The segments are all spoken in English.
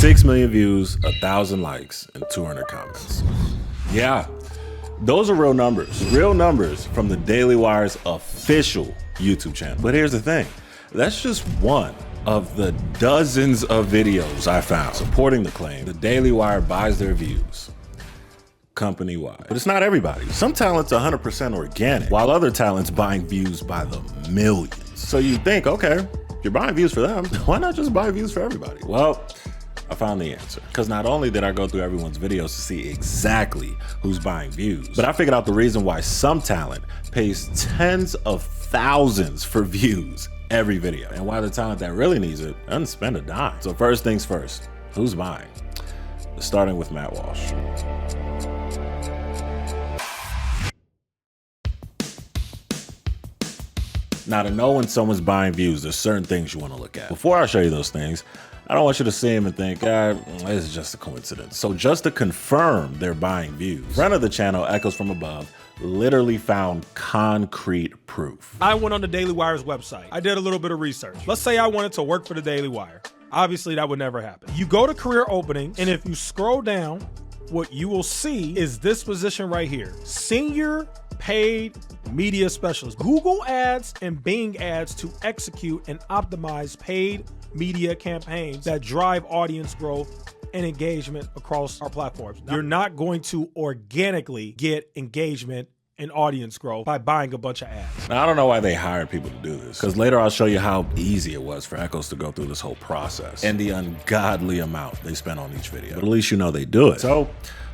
6 million views, 1,000 likes, and 200 comments. Yeah, those are real numbers from the Daily Wire's official YouTube channel. But here's the thing, that's just one of the dozens of videos I found supporting the claim the Daily Wire buys their views company-wide. But it's not everybody. Some talent's 100% organic, while other talent's buying views by the millions. So you think, okay, you're buying views for them, why not just buy views for everybody? Well, I found the answer. Because not only did I go through everyone's videos to see exactly who's buying views, but I figured out the reason why some talent pays tens of thousands for views every video, and why the talent that really needs it doesn't spend a dime. So first things first, who's buying? Starting with Matt Walsh. Now, to know when someone's buying views, there's certain things you want to look at. Before I show you those things, I don't want you to see them and think, this is just a coincidence. So just to confirm they're buying views, friend of the channel, Echoes from Above, literally found concrete proof. I went on the Daily Wire's website. I did a little bit of research. Let's say I wanted to work for the Daily Wire. Obviously, that would never happen. You go to career openings, and if you scroll down, what you will see is this position right here, Senior Paid Media Specialist. Google ads and Bing ads to execute and optimize paid media campaigns that drive audience growth and engagement across our platforms. You're not going to organically get engagement and audience growth by buying a bunch of ads. Now, I don't know why they hired people to do this, because later I'll show you how easy it was for Echoes to go through this whole process and the ungodly amount they spent on each video. But at least you know they do it. So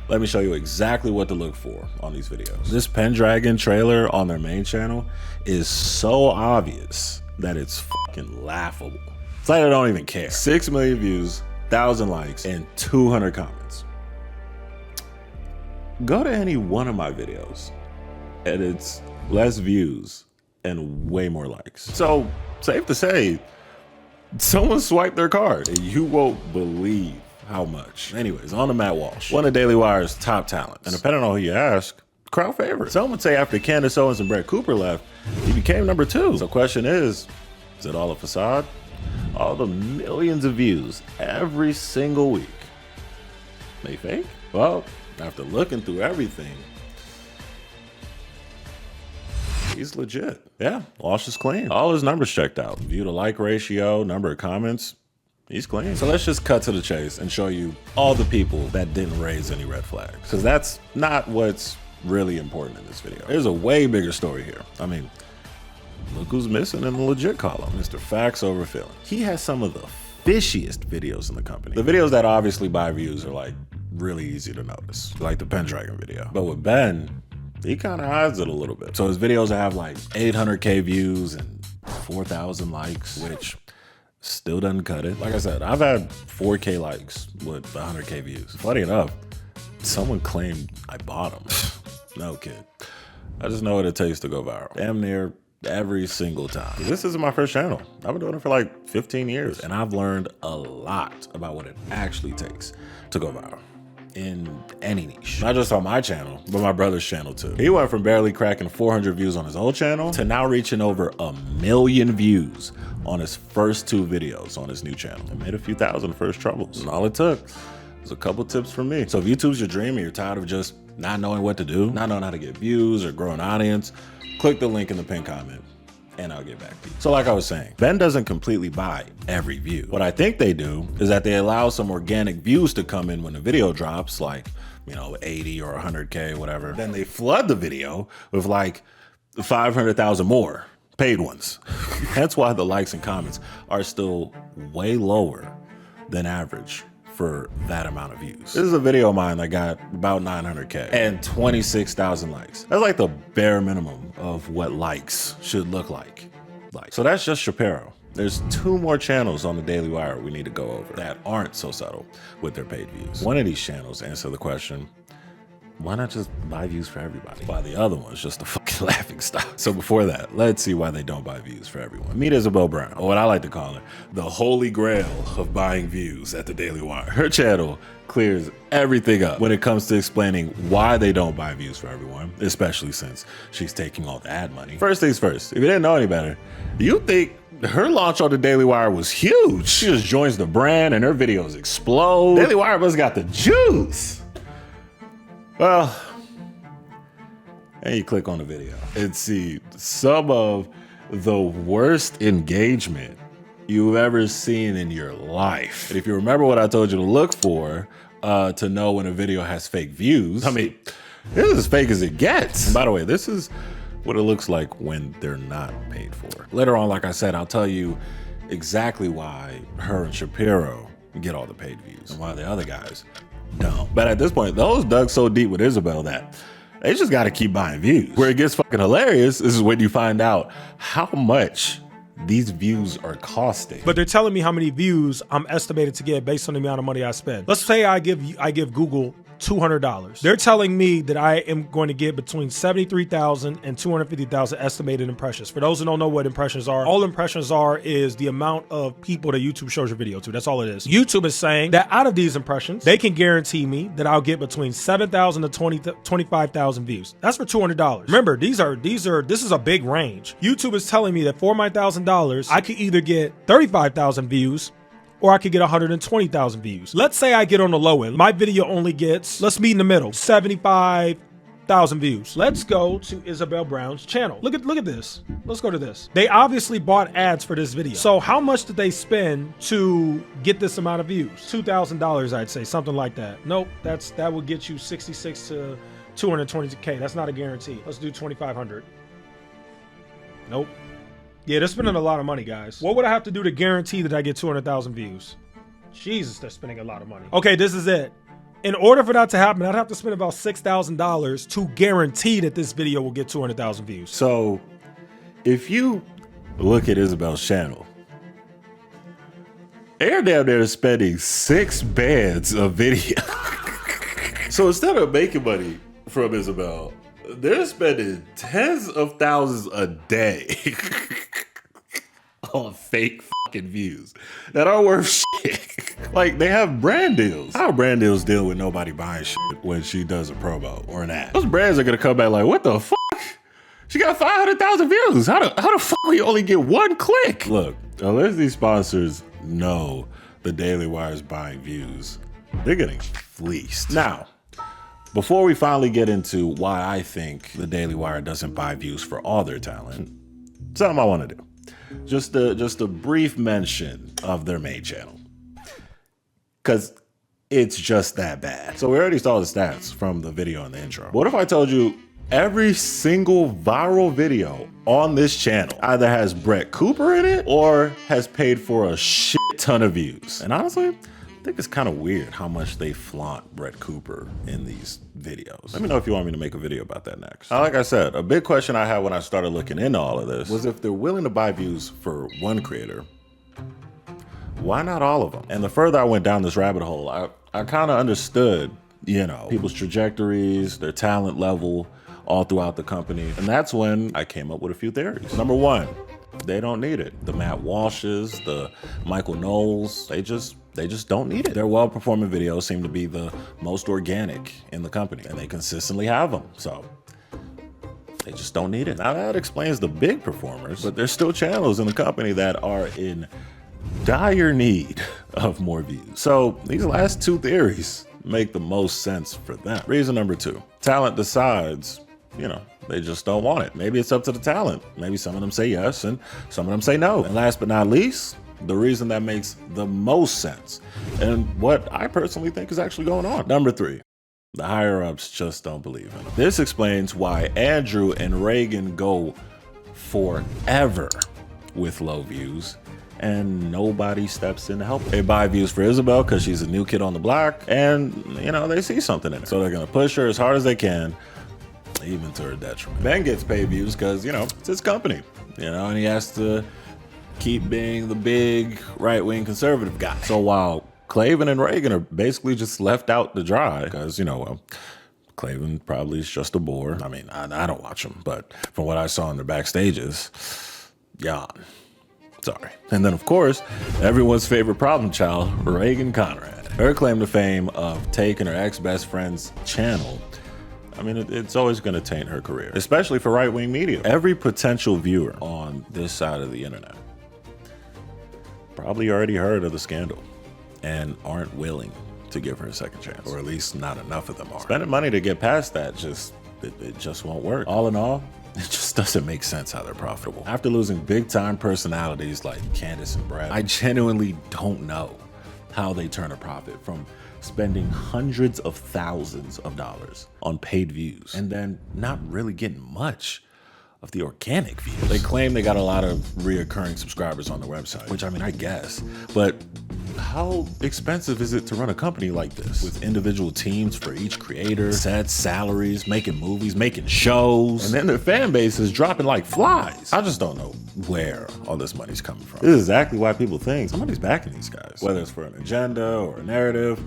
let me show you exactly what to look for on these videos. This Pendragon trailer on their main channel is so obvious that it's fucking laughable. It's like I don't even care. 6 million views, 1,000 likes, and 200 comments. Go to any one of my videos, and it's less views and way more likes. So safe to say, someone swiped their card, and you won't believe how much. Anyways, on to Matt Walsh, one of Daily Wire's top talents. And depending on who you ask, crowd favorite. Some would say after Candace Owens and Brett Cooper left, he became number 2. So the question is it all a facade? All the millions of views every single week, they fake? Well, after looking through everything, he's legit. Yeah, Walsh is clean. All his numbers checked out. View to like ratio, number of comments, he's clean. So let's just cut to the chase and show you all the people that didn't raise any red flags, because that's not what's really important in this video. There's a way bigger story here. I mean, look who's missing in the legit column, Mr. Facts Over Feeling. He has some of the fishiest videos in the company. The videos that obviously buy views are like really easy to notice, like the Pendragon video. But with Ben, he kind of hides it a little bit. So his videos have like 800K views and 4,000 likes, which still doesn't cut it. Like I said, I've had 4K likes with 100K views. Funny enough, someone claimed I bought them. No kid. I just know what it takes to go viral. Damn near every single time. This isn't my first channel. I've been doing it for like 15 years, and I've learned a lot about what it actually takes to go viral in any niche. Not just on my channel, but my brother's channel too. He went from barely cracking 400 views on his old channel to now reaching over 1 million views on his first 2 videos on his new channel. It made a few thousand first troubles, and all it took was a couple tips from me. So if YouTube's your dream and you're tired of just not knowing what to do, not knowing how to get views or grow an audience, click the link in the pinned comment and I'll get back to you. So like I was saying, Ben doesn't completely buy every view. What I think they do is that they allow some organic views to come in when the video drops, like, 80 or 100K, whatever. Then they flood the video with like 500,000 more paid ones. That's why the likes and comments are still way lower than average for that amount of views. This is a video of mine that got about 900K and 26,000 likes. That's like the bare minimum of what likes should look like. So that's just Shapiro. There's 2 more channels on the Daily Wire we need to go over that aren't so subtle with their paid views. One of these channels answer the question, why not just buy views for everybody? While the other one's just a fucking laughing stock. So before that, let's see why they don't buy views for everyone. Meet Isabel Brown, or what I like to call her, the holy grail of buying views at the Daily Wire. Her channel clears everything up when it comes to explaining why they don't buy views for everyone, especially since she's taking all the ad money. First things first, if you didn't know any better, you think her launch on the Daily Wire was huge. She just joins the brand and her videos explode. Daily Wire must got the juice. Well, and you click on the video and see some of the worst engagement you've ever seen in your life. And if you remember what I told you to look for to know when a video has fake views, I mean, this is as fake as it gets. And by the way, this is what it looks like when they're not paid for. Later on, like I said, I'll tell you exactly why her and Shapiro get all the paid views and why the other guys don't. But at this point, those dug so deep with Isabel that they just gotta keep buying views. Where it gets fucking hilarious is when you find out how much these views are costing. But they're telling me how many views I'm estimated to get based on the amount of money I spend. Let's say I give Google $200. They're telling me that I am going to get between 73,000 and 250,000 estimated impressions. For those who don't know what impressions are, all impressions are is the amount of people that YouTube shows your video to. That's all it is. YouTube is saying that out of these impressions, they can guarantee me that I'll get between 7,000 to 25,000 views. That's for $200. Remember, this is a big range. YouTube is telling me that for my $1,000, I could either get 35,000 views or I could get 120,000 views. Let's say I get on the low end. My video only gets, let's meet in the middle, 75,000 views. Let's go to Isabel Brown's channel. Look at this. Let's go to this. They obviously bought ads for this video. So how much did they spend to get this amount of views? $2,000, I'd say, something like that. Nope, that would get you 66 to 220K. That's not a guarantee. Let's do 2,500. Nope. Yeah, they're spending a lot of money, guys. What would I have to do to guarantee that I get 200,000 views? Jesus, they're spending a lot of money. Okay, this is it. In order for that to happen, I'd have to spend about $6,000 to guarantee that this video will get 200,000 views. So if you look at Isabel's channel, they're down there spending 6 bands of video. So instead of making money from Isabel, they're spending tens of thousands a day on fake fucking views that are worth shit. Like, they have brand deals. How brand deals deal with nobody buying shit when she does a promo or an ad? Those brands are gonna come back like, what the fuck? She got 500,000 views. How the fuck we only get 1 click? Look, unless these sponsors know the Daily Wire's buying views, they're getting fleeced. Now, before we finally get into why I think the Daily Wire doesn't buy views for all their talent, something I want to do. Just a brief mention of their main channel, because it's just that bad. So we already saw the stats from the video in the intro. What if I told you every single viral video on this channel either has Brett Cooper in it or has paid for a shit ton of views? And honestly, I think it's kind of weird how much they flaunt Brett Cooper in these videos. Let me know if you want me to make a video about that next. Like I said, a big question I had when I started looking into all of this was if they're willing to buy views for one creator, why not all of them? And the further I went down this rabbit hole, I kind of understood, you know, people's trajectories, their talent level, all throughout the company. And that's when I came up with a few theories. Number one, they don't need it. The Matt Walshes, the Michael Knowles, they just don't need it. Their well-performing videos seem to be the most organic in the company, and they consistently have them. So they just don't need it. Now that explains the big performers, but there's still channels in the company that are in dire need of more views. So these last 2 theories make the most sense for them. Reason number 2, talent decides, you know, they just don't want it. Maybe it's up to the talent. Maybe some of them say yes and some of them say no. And last but not least, the reason that makes the most sense and what I personally think is actually going on. Number 3, the higher ups just don't believe in them. This explains why Andrew and Reagan go forever with low views and nobody steps in to help. They buy views for Isabel because she's a new kid on the block and, you know, they see something in her. So they're gonna push her as hard as they can, even to her detriment. Ben gets paid views because, you know, it's his company, you know, and he has to keep being the big right-wing conservative guy. So while Klavan and Reagan are basically just left out to dry because, you know, well, Klavan probably is just a bore. I mean, I don't watch him, but from what I saw in their backstages, yawn. Sorry. And then, of course, everyone's favorite problem child, Reagan Conrad. Her claim to fame of taking her ex-best friend's channel, I mean, it's always going to taint her career, especially for right-wing media. Every potential viewer on this side of the internet probably already heard of the scandal and aren't willing to give her a second chance, or at least not enough of them are. Spending money to get past that it just won't work. All in all, it just doesn't make sense how they're profitable. After losing big time personalities like Candace and Brad, I genuinely don't know how they turn a profit from spending hundreds of thousands of dollars on paid views and then not really getting much of the organic views. They claim they got a lot of reoccurring subscribers on their website, which I mean, I guess, but how expensive is it to run a company like this with individual teams for each creator, sets, salaries, making movies, making shows, and then their fan base is dropping like flies? I just don't know where all this money's coming from. This is exactly why people think somebody's backing these guys, whether it's for an agenda or a narrative,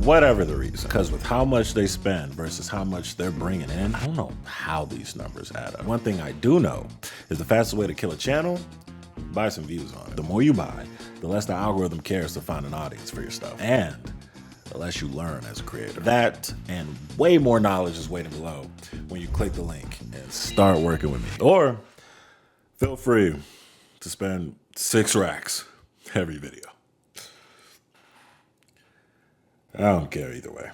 whatever the reason. Because with how much they spend versus how much they're bringing in, I don't know how these numbers add up. One thing I do know is the fastest way to kill a channel, buy some views on it. The more you buy, the less the algorithm cares to find an audience for your stuff, and the less you learn as a creator. That and way more knowledge is waiting below when you click the link and start working with me. Or feel free to spend 6 racks every video. I don't care either way.